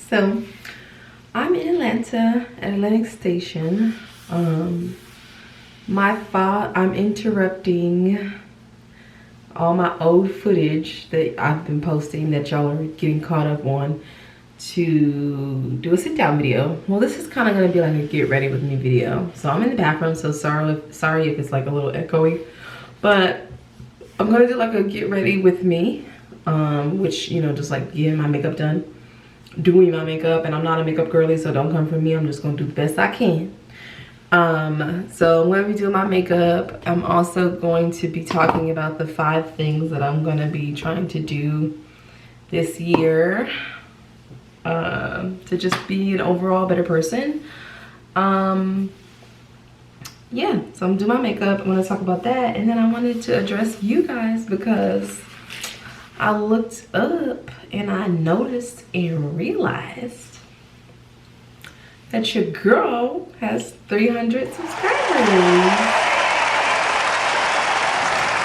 So I'm in Atlanta at Atlantic Station. I'm interrupting all my old footage that I've been posting that y'all are getting caught up on to do a sit down video. Well, this is kind of gonna be like a get ready with me video. So I'm in the bathroom, so sorry if it's like a little echoey, but I'm gonna do like a get ready with me, which, you know, just like getting my makeup done, doing my makeup. And I'm not a makeup girly, so don't come for me. I'm just gonna do the best I can. So I'm gonna be doing my makeup. I'm also going to be talking about the 5 things that I'm gonna be trying to do this year to just be an overall better person. Yeah, so I'm doing my makeup. I'm gonna talk about that, and then I wanted to address you guys because I looked up and I noticed and realized that your girl has 300 subscribers.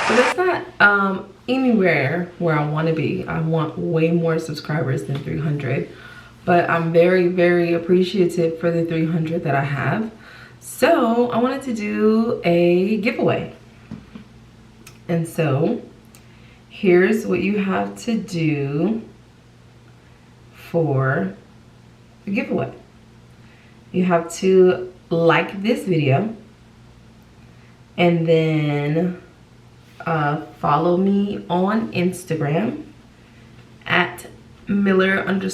So that's not anywhere where I want to be. I want way more subscribers than 300, but I'm very, very appreciative for the 300 that I have. So I wanted to do a giveaway. And so here's what you have to do for the giveaway. You have to like this video and then follow me on Instagram at Miller_light.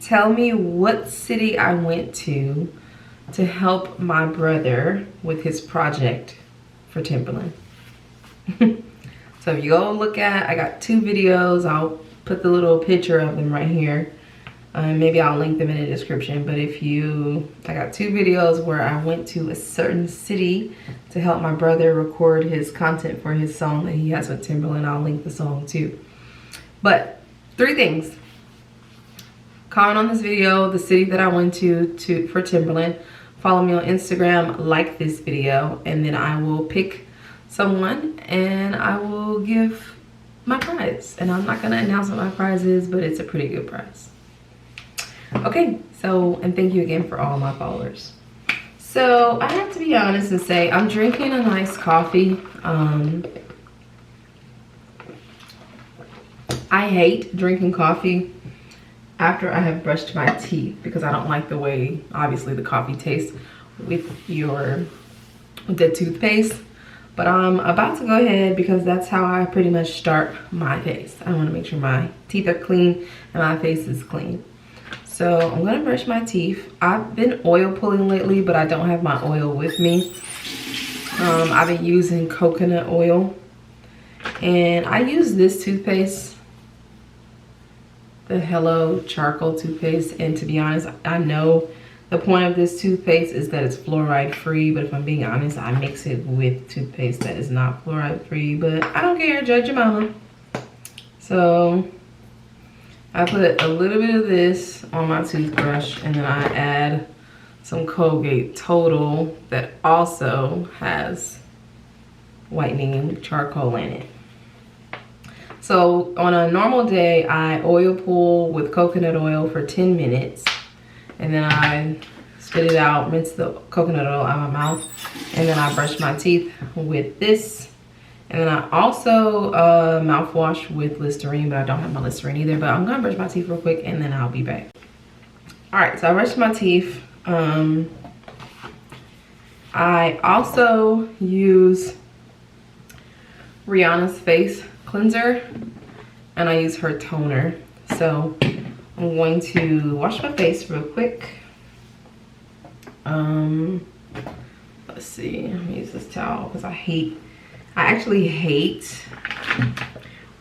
Tell me what city I went to help my brother with his project for Timberland. So if you go look at, I got 2 videos. I'll put the little picture of them right here. Maybe I'll link them in the description. But I got 2 videos where I went to a certain city to help my brother record his content for his song that he has with Timberland. I'll link the song too. But 3 things. Comment on this video, the city that I went to for Timberland. Follow me on Instagram, like this video, and then I will pick someone and I will give my prize. And I'm not gonna announce what my prize is, but it's a pretty good prize. Okay, so, and thank you again for all my followers. So I have to be honest and say I'm drinking a nice coffee. I hate drinking coffee after I have brushed my teeth because I don't like the way, obviously, the coffee tastes with the toothpaste. But I'm about to go ahead because that's how I pretty much start my face. I want to make sure my teeth are clean and my face is clean. So I'm gonna brush my teeth. I've been oil pulling lately, but I don't have my oil with me. I've been using coconut oil, and I use this toothpaste, the Hello Charcoal toothpaste. And to be honest, I know the point of this toothpaste is that it's fluoride free, but if I'm being honest, I mix it with toothpaste that is not fluoride free, but I don't care, judge your mama. So I put a little bit of this on my toothbrush, and then I add some Colgate Total that also has whitening charcoal in it. So on a normal day, I oil pull with coconut oil for 10 minutes, and then I spit it out, rinse the coconut oil out of my mouth, and then I brush my teeth with this. And then I also mouthwash with Listerine, but I don't have my Listerine either. But I'm gonna brush my teeth real quick and then I'll be back. All right, so I brushed my teeth. I also use Rihanna's face cleanser, and I use her toner. So I'm going to wash my face real quick. Let's see, I'm gonna use this towel because I actually hate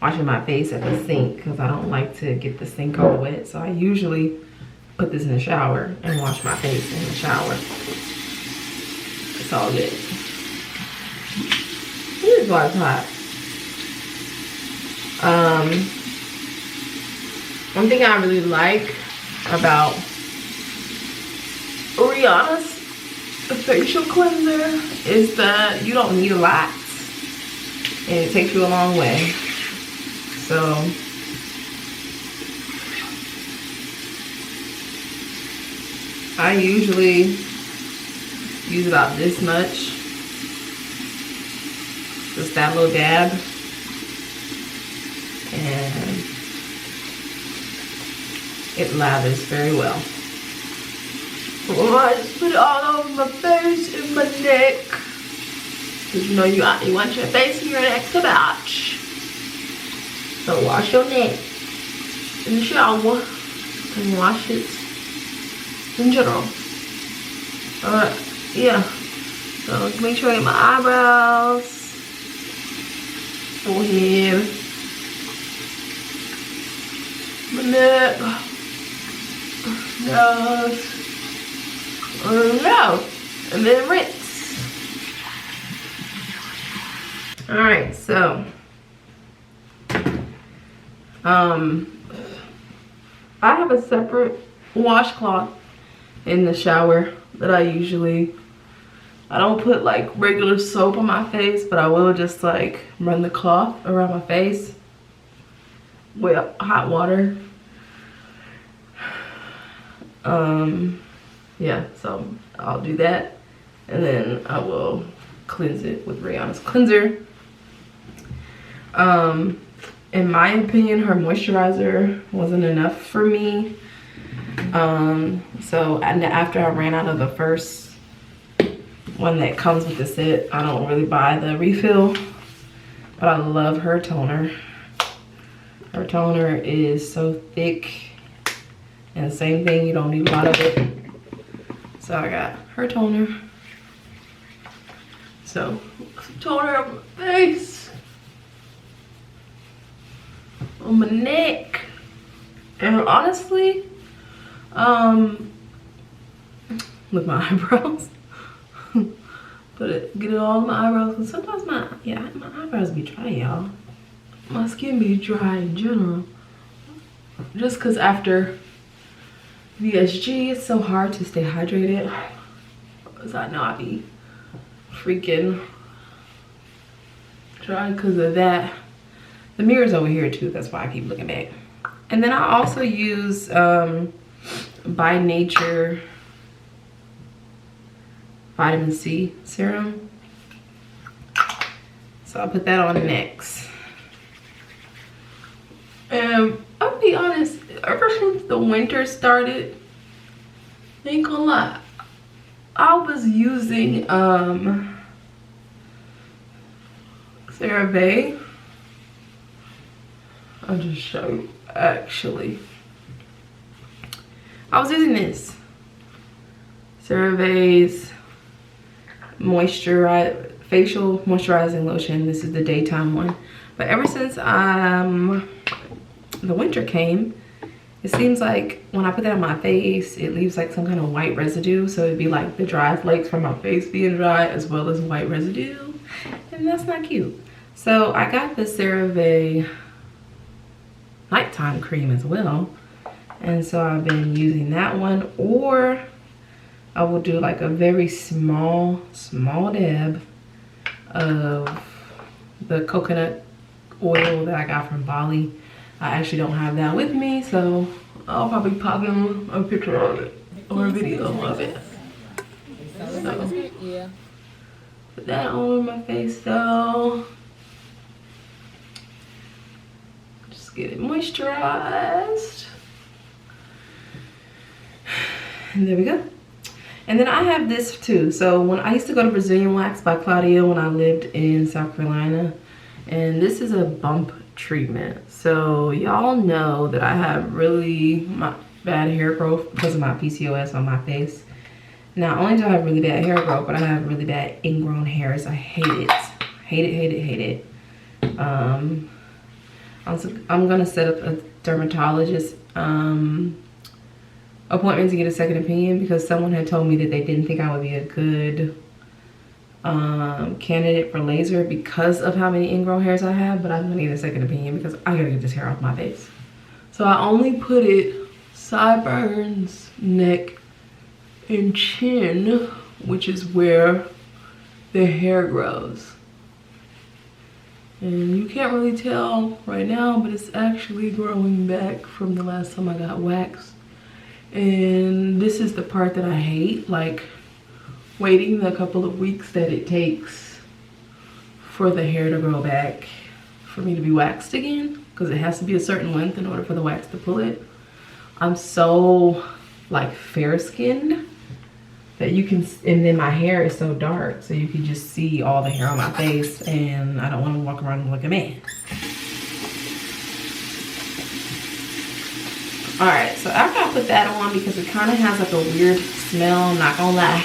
washing my face at the sink because I don't like to get the sink all wet. So I usually put this in the shower and wash my face in the shower. It's all good. Here's what's hot. One thing I really like about Rihanna's facial cleanser is that you don't need a lot and it takes you a long way. So I usually use about this much. Just that little dab. And it lathers very well. Oh, I just put it all over my face and my neck. Cause you know you want your face and your neck to match. So wash your neck in the shower and wash it in general. Alright, yeah. So make sure I get my eyebrows, forehead, my neck, nose, and then rinse. Alright, so I have a separate washcloth in the shower that I don't put like regular soap on my face, but I will just like run the cloth around my face with hot water. Yeah, so I'll do that, and then I will cleanse it with Rihanna's cleanser. In my opinion, her moisturizer wasn't enough for me. So after I ran out of the first one that comes with the set, I don't really buy the refill, but I love her toner. Her toner is so thick, and same thing, you don't need a lot of it. So I got her toner. So toner on my face, on my neck, and honestly, with my eyebrows. Get it all in my eyebrows. And sometimes my eyebrows be dry, y'all. My skin be dry in general. Just cause after VSG, it's so hard to stay hydrated. Cause I know I be freaking dry because of that. The mirror's over here too, that's why I keep looking back. And then I also use By Nature vitamin C serum. So I'll put that on next. And I'll be honest, ever since the winter started, ain't gonna lie, I was using CeraVe. I'll just show you. Actually, I was using this CeraVe's facial moisturizing lotion. This is the daytime one, but ever since the winter came, it seems like when I put that on my face, it leaves like some kind of white residue. So it'd be like the dry flakes from my face being dry as well as white residue, and that's not cute. So I got the CeraVe nighttime cream as well, and so I've been using that one, or I will do like a very small dab of the coconut oil that I got from Bali. I actually don't have that with me, so I'll probably pop in a picture of it or a video of it. So put that on my face though. Just get it moisturized. And there we go. And then I have this too. So when I used to go to Brazilian Wax by Claudia when I lived in South Carolina, and this is a bump treatment. So y'all know that I have really bad hair growth because of my PCOS on my face. Not only do I have really bad hair growth, but I have really bad ingrown hairs. I hate it. Hate it. I'm gonna set up a dermatologist appointment to get a second opinion, because someone had told me that they didn't think I would be a good candidate for laser because of how many ingrown hairs I have, but I'm gonna get a second opinion because I gotta get this hair off my face. So I only put it sideburns, neck, and chin, which is where the hair grows. And you can't really tell right now, but it's actually growing back from the last time I got waxed. And this is the part that I hate, like waiting the couple of weeks that it takes for the hair to grow back for me to be waxed again, because it has to be a certain length in order for the wax to pull it. I'm so like fair skinned that you can, and then my hair is so dark so you can just see all the hair on my face, and I don't want to walk around like a man. All right, so after I put that on, because it kind of has like a weird smell, I'm not gonna lie,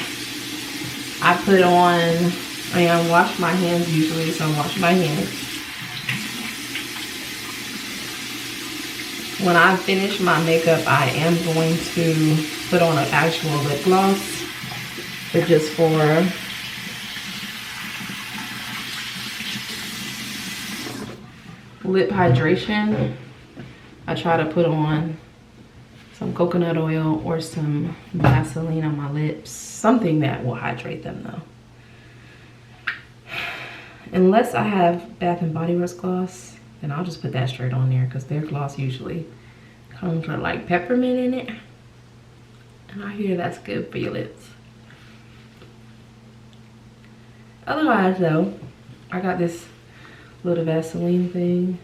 I put on, I wash my hands usually, so I'm washing my hands. When I finish my makeup, I am going to put on an actual lip gloss, but just for lip hydration. I try to put on some coconut oil or some Vaseline on my lips, something that will hydrate them though. Unless I have Bath and Body Works gloss, then I'll just put that straight on there, because their gloss usually comes with like peppermint in it, and I hear that's good for your lips. Otherwise though, I got this little Vaseline thing.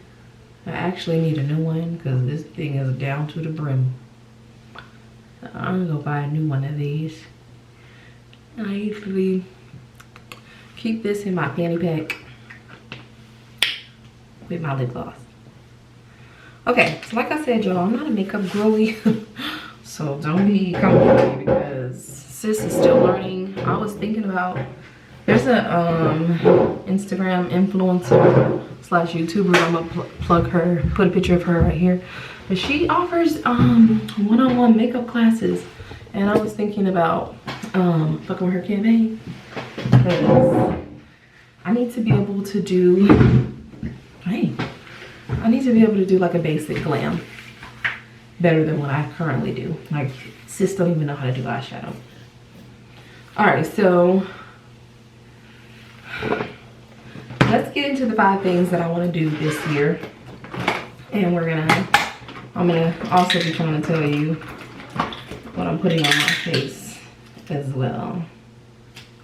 I actually need a new one because this thing is down to the brim. I'm gonna go buy a new one of these. I usually keep this in my fanny pack with my lip gloss. Okay, so like I said, y'all, I'm not a makeup girly, so don't be coming for me because sis is still learning. I was thinking about, there's a Instagram influencer slash YouTuber. I'm gonna plug her, put a picture of her right here. But she offers one-on-one makeup classes, and I was thinking about fucking with her campaign, because I need to be able to do, I need to be able to do like a basic glam better than what I currently do. Like, sis don't even know how to do eyeshadow. All right, so let's get into the 5 things that I want to do this year. And I'm gonna also be trying to tell you what I'm putting on my face as well.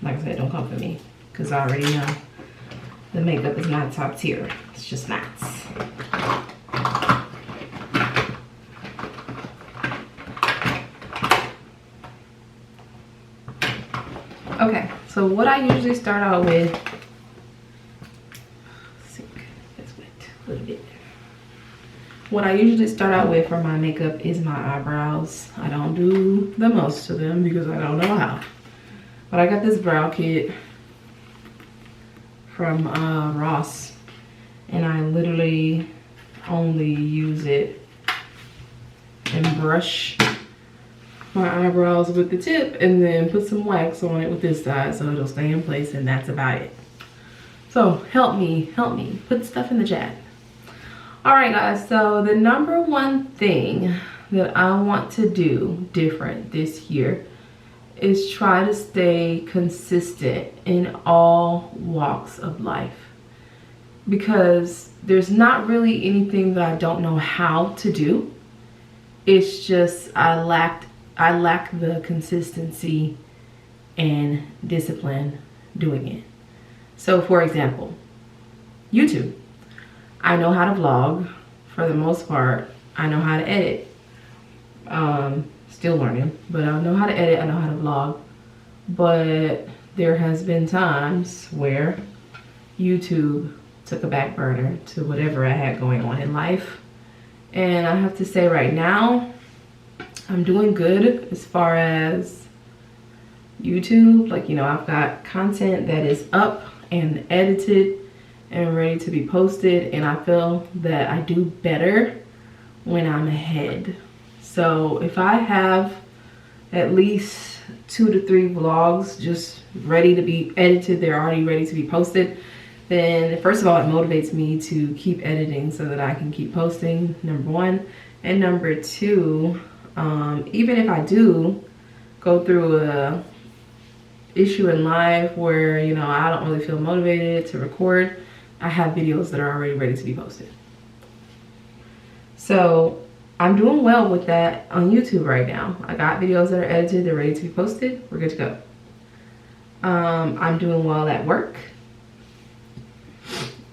Like I said, don't come for me, because I already know the makeup is not top tier. It's just not. Okay, so what I usually start out with, a little bit. What I usually start out with for my makeup is my eyebrows. I don't do the most of them because I don't know how. But I got this brow kit from Ross, and I literally only use it and brush my eyebrows with the tip and then put some wax on it with this side so it'll stay in place, and that's about it. So help me, put stuff in the chat. All right guys, so the number one thing that I want to do different this year is try to stay consistent in all walks of life, because there's not really anything that I don't know how to do. It's just I lack the consistency and discipline doing it. So for example, YouTube. I know how to vlog for the most part. I know how to edit. Still learning, but I know how to edit, I know how to vlog. But there has been times where YouTube took a back burner to whatever I had going on in life. And I have to say right now, I'm doing good as far as YouTube. Like, you know, I've got content that is up and edited and ready to be posted, and I feel that I do better when I'm ahead. So if I have at least 2 to 3 vlogs just ready to be edited, they're already ready to be posted, then first of all, it motivates me to keep editing so that I can keep posting, number 1. And number 2, even if I do go through a issue in life where, you know, I don't really feel motivated to record, I have videos that are already ready to be posted. So I'm doing well with that on YouTube right now. I got videos that are edited, they're ready to be posted, we're good to go. I'm doing well at work.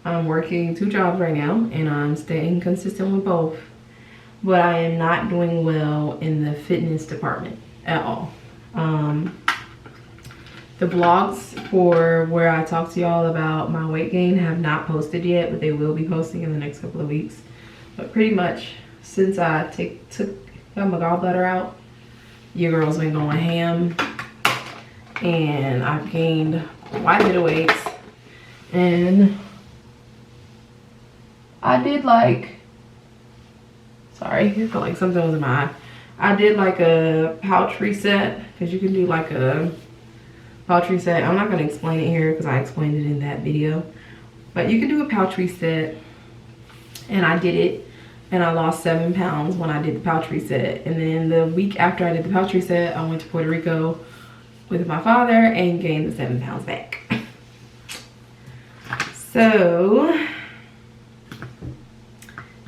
I'm working 2 jobs right now and I'm staying consistent with both. But I am not doing well in the fitness department at all. The blogs for where I talk to y'all about my weight gain have not posted yet, but they will be posting in the next couple of weeks. But pretty much since I got my gallbladder out, your girl's been going ham, and I've gained quite a bit of weight. And I did like, sorry, I feel like something was in my eye. I did like a pouch reset, because you can do like a pouch reset. I'm not going to explain it here because I explained it in that video, but you can do a pouch reset, and I did it, and I lost 7 pounds when I did the pouch reset. And then the week after I did the pouch reset, I went to Puerto Rico with my father and gained the 7 pounds back. So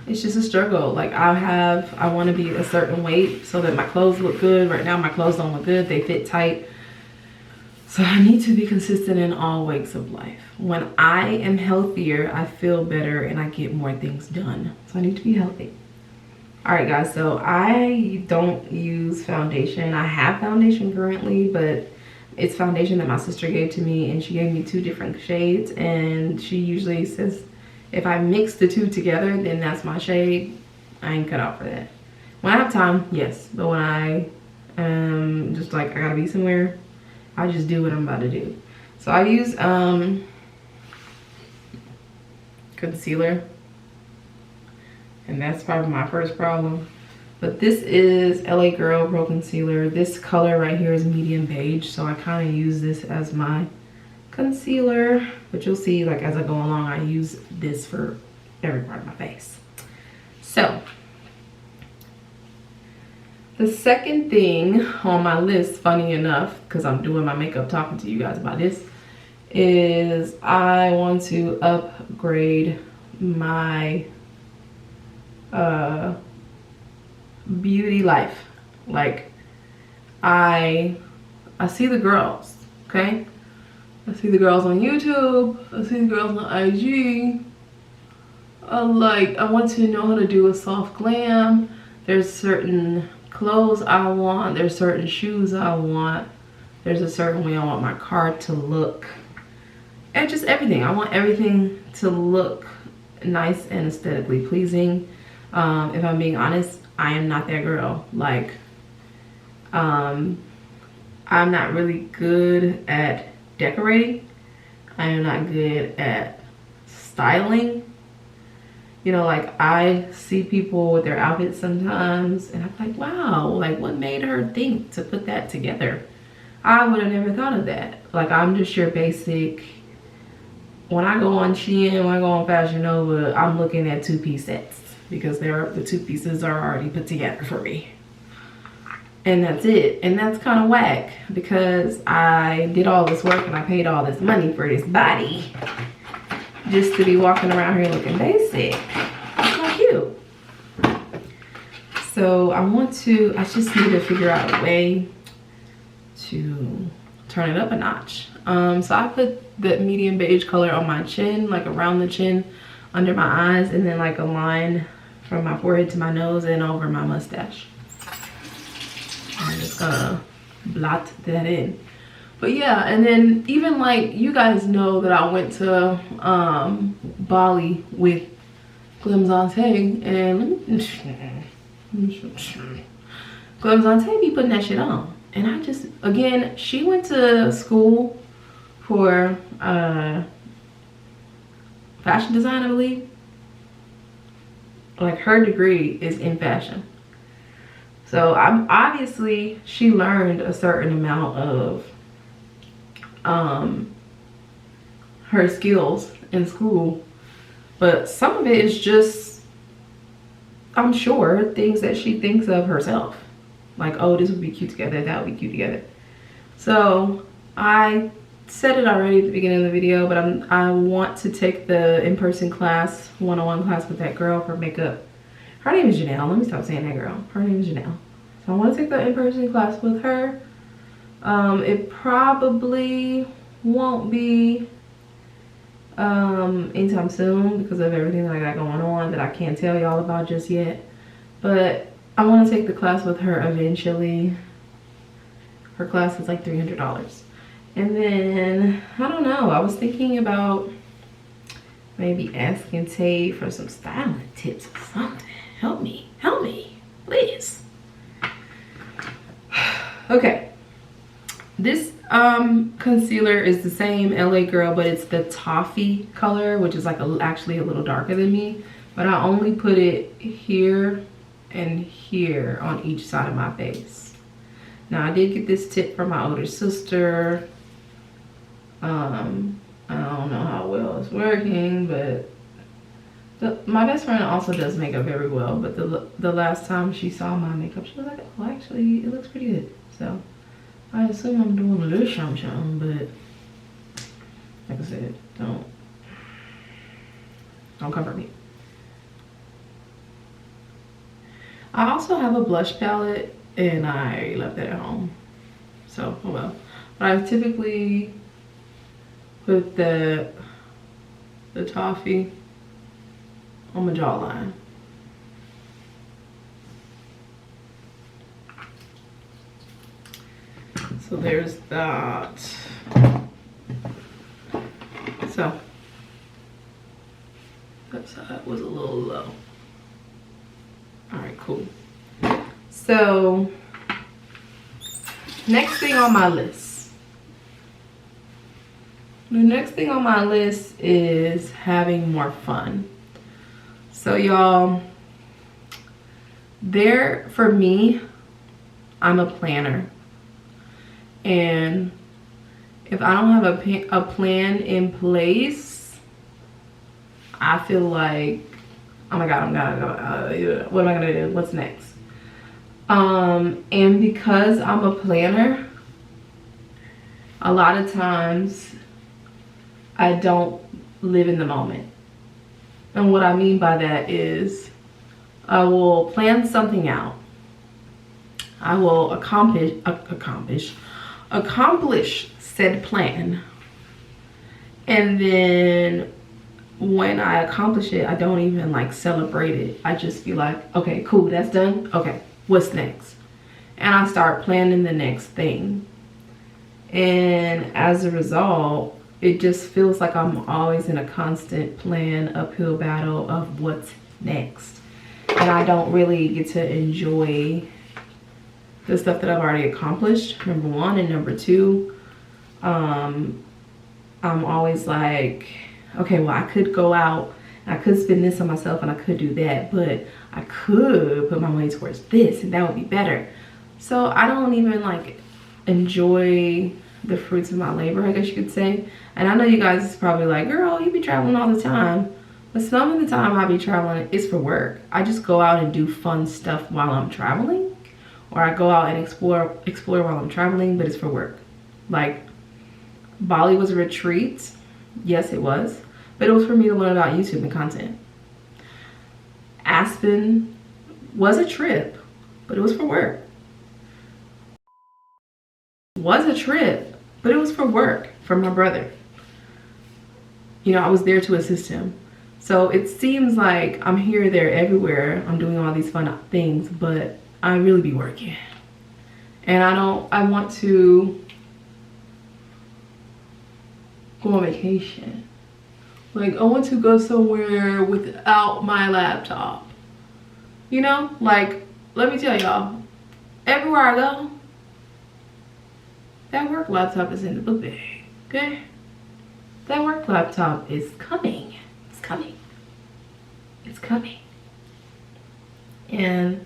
it's just a struggle. Like I want to be a certain weight so that my clothes look good. Right now my clothes don't look good, they fit tight. So I need to be consistent in all walks of life. When I am healthier, I feel better and I get more things done. So I need to be healthy. All right, guys, so I don't use foundation. I have foundation currently, but it's foundation that my sister gave to me, and she gave me 2 different shades, and she usually says if I mix the 2 together, then that's my shade. I ain't cut out for that. When I have time, yes, but when I just like I gotta be somewhere, I just do what I'm about to do. So I use concealer, and that's probably my first problem. But this is LA Girl Pro Concealer. This color right here is medium beige, so I kind of use this as my concealer. But you'll see, like, as I go along, I use this for every part of my face. So the second thing on my list, funny enough, because I'm doing my makeup talking to you guys about this, is I want to upgrade my beauty life. Like I see the girls, okay? I see the girls on YouTube, I see the girls on IG. I want to know how to do a soft glam. There's certain clothes I want, there's certain shoes I want, there's a certain way I want my car to look, and just everything. I want everything to look nice and aesthetically pleasing. If I'm being honest, I am not that girl. Like I'm not really good at decorating. I am not good at styling. You know, like I see people with their outfits sometimes and I'm like, wow, like what made her think to put that together? I would have never thought of that. Like I'm just your basic, when I go on Shein, when I go on Fashion Nova, I'm looking at 2-piece sets because the 2 pieces are already put together for me. And that's it. And that's kind of whack because I did all this work and I paid all this money for this body just to be walking around here looking basic. That's not cute. So I just need to figure out a way to turn it up a notch. So I put the medium beige color on my chin, like around the chin, under my eyes, and then like a line from my forehead to my nose and over my mustache. I'm just gonna blot that in. But yeah, and then even like you guys know that I went to Bali with Glamzante, and Glamzante be putting that shit on. And I just, again, she went to school for fashion design, I believe. Like her degree is in fashion. So I'm obviously, she learned a certain amount of her skills in school, but some of it is just, I'm sure, things that she thinks of herself. Like, oh, this would be cute together, that would be cute together. So I said it already at the beginning of the video, but I want to take the in-person class, one-on-one class with that girl for makeup. Her name is Janelle. Let me stop saying that, girl. Her name is Janelle. So I want to take the in-person class with her. It probably won't be anytime soon because of everything that I got going on that I can't tell y'all about just yet. But I want to take the class with her eventually. Her class is like $300. And then, I don't know, I was thinking about maybe asking Tay for some styling tips or something. Help me, please. Okay, this concealer is the same LA Girl, but it's the toffee color, which is like actually a little darker than me. But I only put it here and here on each side of my face. Now I did get this tip from my older sister. I don't know how well it's working, but my best friend also does makeup very well. But the last time she saw my makeup, she was like, "Oh, actually, it looks pretty good." So I assume I'm doing a little something, but like I said, don't cover me. I also have a blush palette and I left that at home, so oh well. But I typically put the toffee on my jawline. So there's that. So that side was a little low. All right, cool. So next thing on my list. The next thing on my list is having more fun. So y'all, for me, I'm a planner. And if I don't have a plan in place, I feel like, oh my God, what am I gonna do? What's next? And because I'm a planner, a lot of times I don't live in the moment. And what I mean by that is I will plan something out. I will accomplish said plan. And then when I accomplish it, I don't even like celebrate it. I just be like, okay, cool, that's done. Okay, what's next? And I start planning the next thing. And as a result, it just feels like I'm always in a constant uphill battle of what's next. And I don't really get to enjoy the stuff that I've already accomplished, number one. And number two, I'm always like, okay, well, I could go out, I could spend this on myself, and I could do that, but I could put my money towards this, and that would be better. So I don't even like enjoy the fruits of my labor, I guess you could say. And I know you guys is probably like, girl, you be traveling all the time. But some of the time I be traveling is for work. I just go out and do fun stuff while I'm traveling. Or I go out and explore while I'm traveling, but it's for work. Like, Bali was a retreat. Yes, it was. But it was for me to learn about YouTube and content. Aspen was a trip, but it was for work. Was a trip, but it was for work, for my brother. You know, I was there to assist him. So it seems like I'm here, there, everywhere. I'm doing all these fun things, but I really be working. And I want to go on vacation. Like, I want to go somewhere without my laptop. You know, like, let me tell y'all, everywhere I go, that work laptop is in the book bag, okay? That work laptop is coming. It's coming. It's coming. And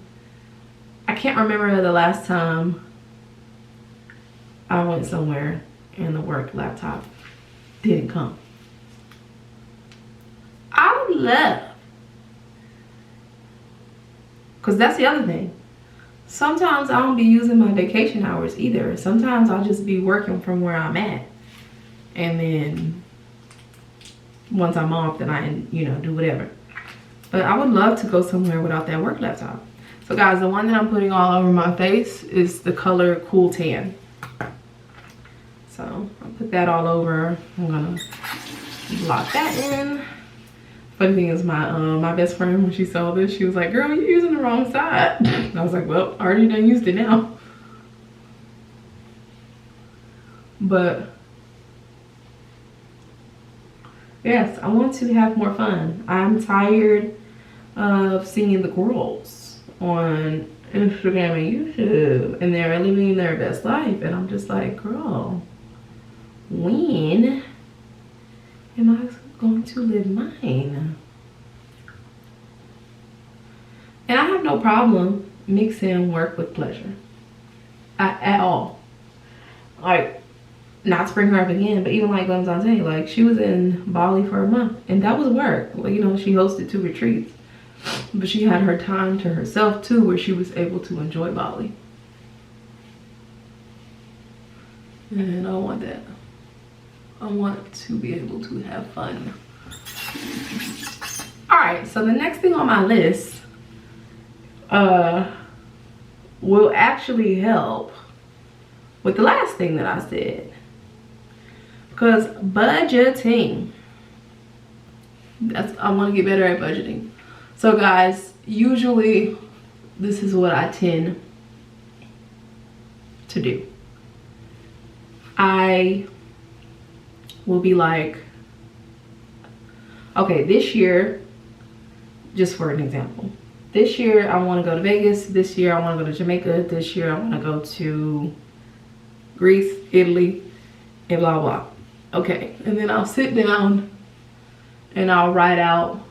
I can't remember the last time I went somewhere and the work laptop didn't come. I would love, because that's the other thing. Sometimes I don't be using my vacation hours either. Sometimes I'll just be working from where I'm at. And then once I'm off, then I, you know, do whatever. But I would love to go somewhere without that work laptop. So guys, the one that I'm putting all over my face is the color Cool Tan. So I'll put that all over. I'm gonna lock that in. Funny thing is, my best friend, when she saw this, she was like, girl, you're using the wrong side. And I was like, well, I already done used it now. But yes, I want to have more fun. I'm tired of seeing the girls on Instagram and YouTube, and they're living their best life. And I'm just like, girl, when am I going to live mine? And I have no problem mixing work with pleasure at all. Like, not to bring her up again, but even like Glamzante, like she was in Bali for a month and that was work. Like, you know, she hosted 2 retreats, but she had her time to herself too, where she was able to enjoy Bali. And I want that. I want to be able to have fun. All right, so the next thing on my list will actually help with the last thing that I said. Because budgeting, I want to get better at budgeting. So guys, usually this is what I tend to do. I will be like, okay, this year, just for an example, this year I want to go to Vegas, this year I want to go to Jamaica, this year I want to go to Greece, Italy, and blah blah. Okay, and then I'll sit down and I'll write out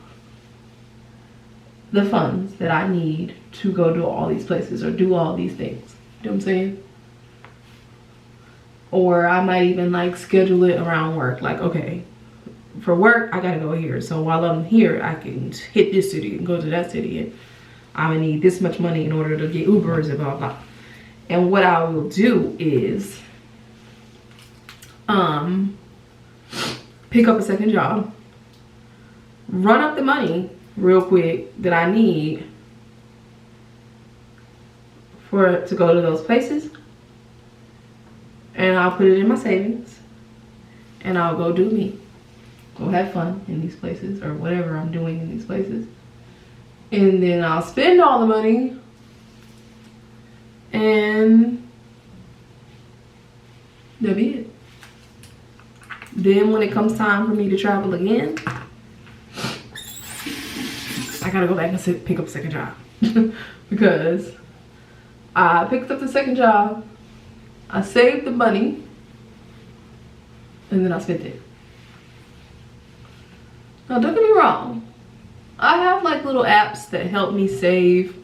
the funds that I need to go to all these places or do all these things. You know what I'm saying? Or I might even like schedule it around work. Like, okay, for work I gotta go here, so while I'm here I can hit this city and go to that city, and I'm gonna need this much money in order to get Ubers and blah blah. And what I will do is pick up a second job, run up the money real quick that I need to go to those places, and I'll put it in my savings and I'll go do me. Go have fun in these places or whatever I'm doing in these places. And then I'll spend all the money, and that'll be it. Then when it comes time for me to travel again, I gotta go back and pick up a second job. Because I picked up the second job, I saved the money, and then I spent it. Now don't get me wrong, I have like little apps that help me save.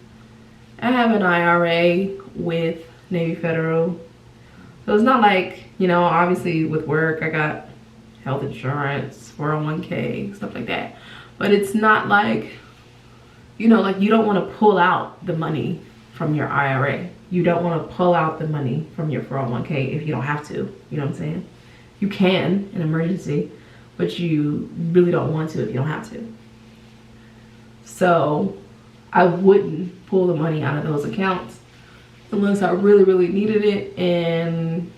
I have an IRA with Navy Federal. So it's not like, you know, obviously with work I got health insurance, 401k, stuff like that. But it's not like, you know, like you don't want to pull out the money from your IRA. You don't want to pull out the money from your 401k if you don't have to. You know what I'm saying? You can in emergency, but you really don't want to if you don't have to. So I wouldn't pull the money out of those accounts unless I really, really needed it. And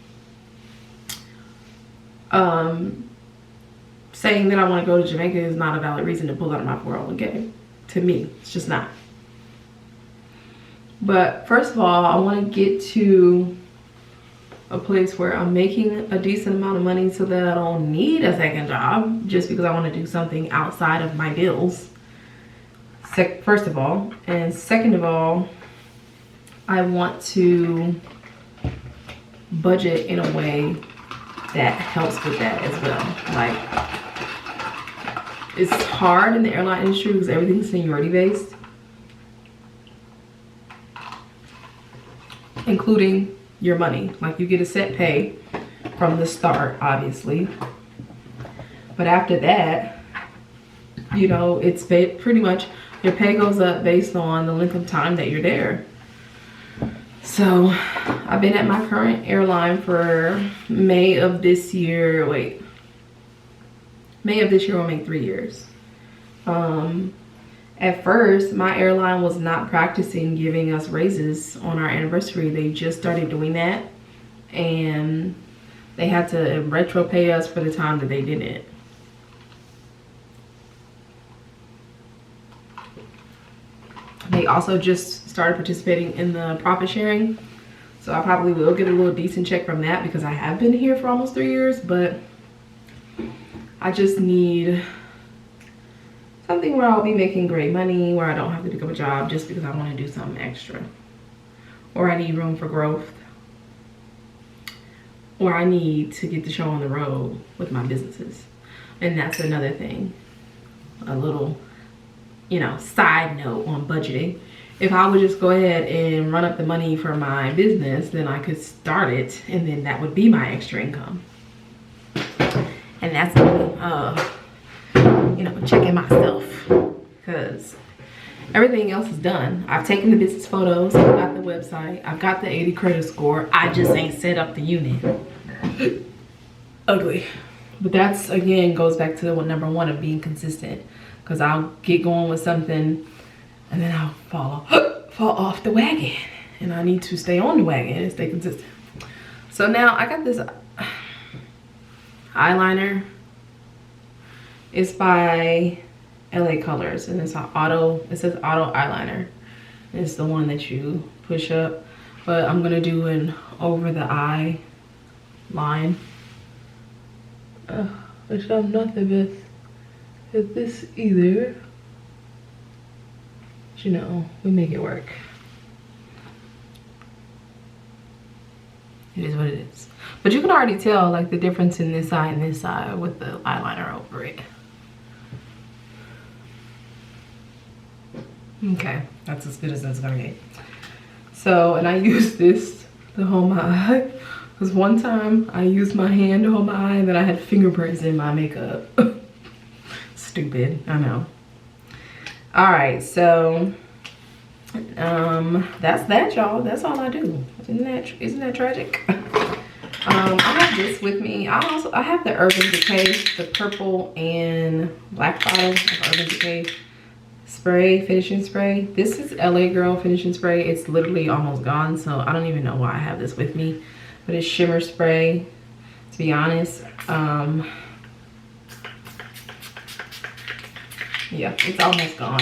saying that I want to go to Jamaica is not a valid reason to pull out of my 401k. To me, it's just not. But first of all, I want to get to a place where I'm making a decent amount of money so that I don't need a second job just because I want to do something outside of my bills. First of all. And second of all, I want to budget in a way that helps with that as well. Like, it's hard in the airline industry because everything's seniority based, including your money. Like, you get a set pay from the start, obviously, but after that, you know, it's pretty much your pay goes up based on the length of time that you're there. So I've been at my current airline for May of this year will make 3 years. And At first, my airline was not practicing giving us raises on our anniversary. They just started doing that, and they had to retro pay us for the time that they didn't. They also just started participating in the profit sharing. So I probably will get a little decent check from that because I have been here for almost 3 years, but I just need something where I'll be making great money, where I don't have to pick up a job just because I want to do something extra. Or I need room for growth. Or I need to get the show on the road with my businesses. And that's another thing. A little, you know, side note on budgeting. If I would just go ahead and run up the money for my business, then I could start it, and then that would be my extra income. And that's you know, checking myself, because everything else is done. I've taken the business photos, I've got the website, I've got the 80 credit score. I just ain't set up the unit. Ugly. But that's, again, goes back to the number one of being consistent, because I'll get going with something and then I'll fall off the wagon, and I need to stay on the wagon and stay consistent. So now I got this eyeliner. It's by LA Colors, and it's an it says auto eyeliner. It's the one that you push up, but I'm gonna do an over the eye line, which I'm nothing with this either. But, you know, we make it work. It is what it is. But you can already tell like the difference in this side and this side with the eyeliner over it. Okay, that's as good as it's gonna get. So, and I use this to hold my eye, because one time I used my hand to hold my eye and then I had fingerprints in my makeup. Stupid, I know. All right, so that's that, y'all. That's all I do. Isn't that tragic? I have this with me. I have the Urban Decay, the purple and black bottle of Urban Decay spray, finishing spray. This is LA Girl finishing spray. It's literally almost gone, so I don't even know why I have this with me, but it's shimmer spray, to be honest. Yeah, it's almost gone,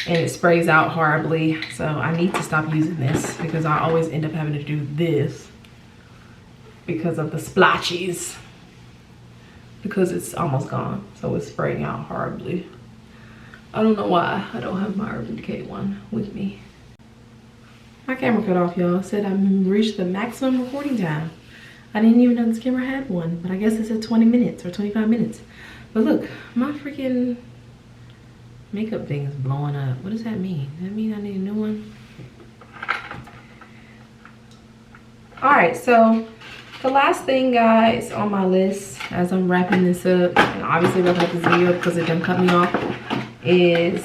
and it sprays out horribly, so I need to stop using this because I always end up having to do this because of the splotches, because it's almost gone, so it's spraying out horribly. I don't know why I don't have my Urban Decay one with me. My camera cut off, y'all. Said I reached the maximum recording time. I didn't even know this camera had one, but I guess it said 20 minutes or 25 minutes. But look, my freaking makeup thing is blowing up. What does that mean? Does that mean I need a new one? All right, so the last thing, guys, on my list as I'm wrapping this up, and obviously wrapping up this video because it done cut me off, is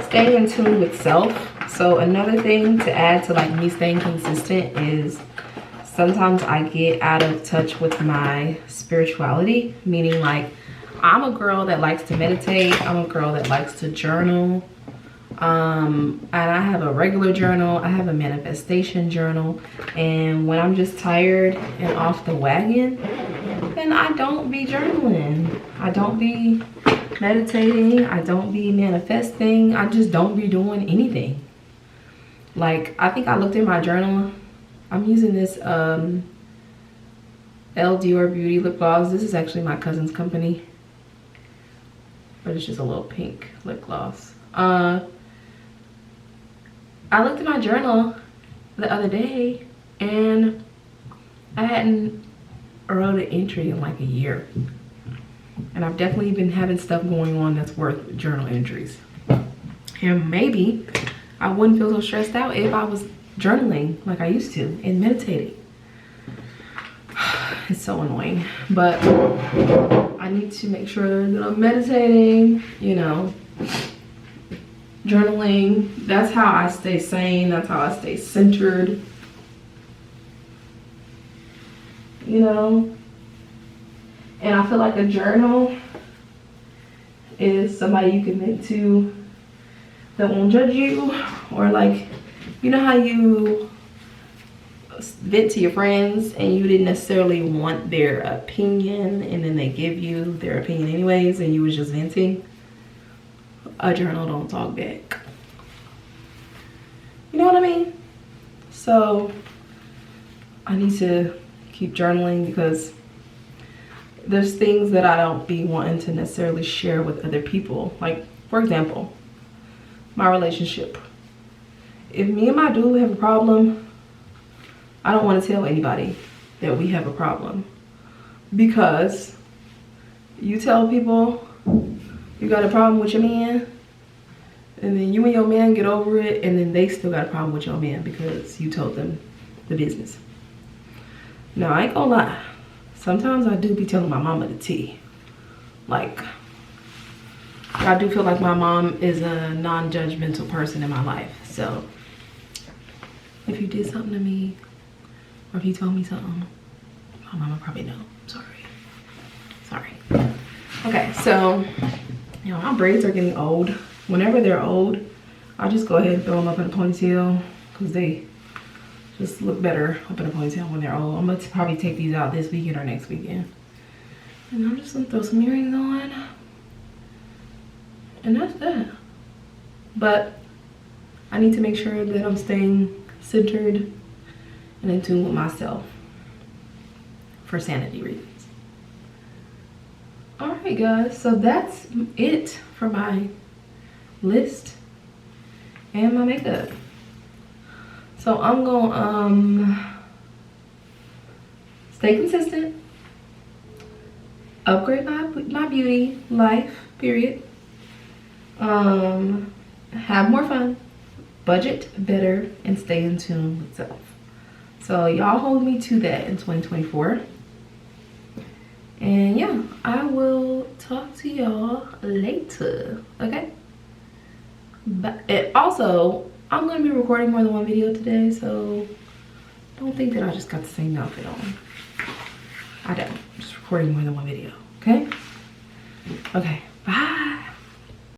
staying in tune with self. So another thing to add to like me staying consistent is sometimes I get out of touch with my spirituality, meaning like I'm a girl that likes to meditate, I'm a girl that likes to journal, and I have a regular journal, I have a manifestation journal, and when I'm just tired and off the wagon, then I don't be journaling, I don't be meditating, I don't be manifesting, I just don't be doing anything. Like, I think I looked in my journal, I'm using this L Dior Beauty lip gloss. This is actually my cousin's company, but it's just a little pink lip gloss. I looked at my journal the other day and I hadn't wrote an entry in like a year, and I've definitely been having stuff going on that's worth journal entries. And maybe I wouldn't feel so stressed out if I was journaling like I used to and meditating. It's so annoying, but I need to make sure that I'm meditating, you know, journaling. That's how I stay sane, that's how I stay centered, you know. And I feel like a journal is somebody you can vent to that won't judge you, or like, you know how you vent to your friends and you didn't necessarily want their opinion and then they give you their opinion anyways and you was just venting? A journal don't talk back. You know what I mean? So I need to keep journaling because there's things that I don't be wanting to necessarily share with other people. Like, for example, my relationship. If me and my dude have a problem, I don't want to tell anybody that we have a problem, because you tell people you got a problem with your man, and then you and your man get over it, and then they still got a problem with your man because you told them the business. Now, I ain't gonna lie. Sometimes I do be telling my mama the tea. Like, I do feel like my mom is a non-judgmental person in my life. So, if you did something to me, or if you told me something, my mama probably know. Sorry. Okay, so, you know, my braids are getting old. Whenever they're old, I just go ahead and throw them up in a ponytail because they just look better up in a ponytail when they're old. I'm gonna probably take these out this weekend or next weekend. And I'm just gonna throw some earrings on. And that's that. But I need to make sure that I'm staying centered and in tune with myself for sanity reasons. Alright guys, so that's it for my list and my makeup. So I'm gonna stay consistent, upgrade my beauty life, period. Have more fun, budget better, and stay in tune with self. So y'all hold me to that in 2024. And yeah, I will talk to y'all later, okay? But also, I'm gonna be recording more than one video today, so don't think that I just got the same outfit on. I don't. I'm just recording more than one video, okay? Okay, bye.